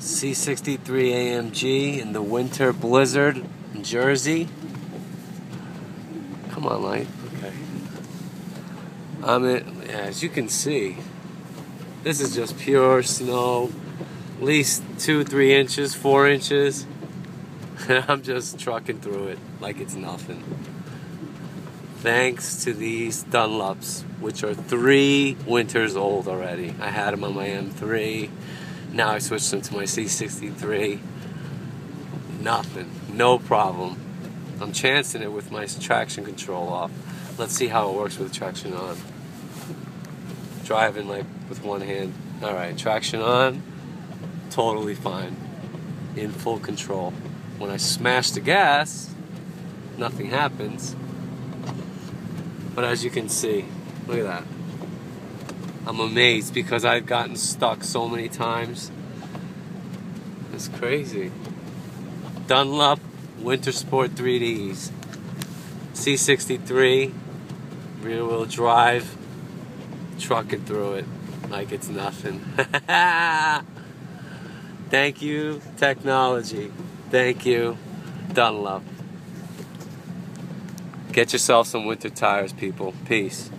C63 AMG in the winter blizzard in Jersey. Come on, light. Okay. As you can see, this is just pure snow. At least 2-3 inches, 4 inches. And I'm just trucking through it like it's nothing. Thanks to these Dunlops, which are 3 winters old already. I had them on my M3. Now I switched them to my C63. Nothing. No problem. I'm chancing it with my traction control off. Let's see how it works with traction on. Driving like with one hand. Alright, traction on. Totally fine. In full control. When I smash the gas, nothing happens. But as you can see, look at that. I'm amazed because I've gotten stuck so many times. It's crazy. Dunlop Winter Sport 3Ds. C63, rear wheel drive, trucking through it like it's nothing. Thank you, technology. Thank you, Dunlop. Get yourself some winter tires, people. Peace.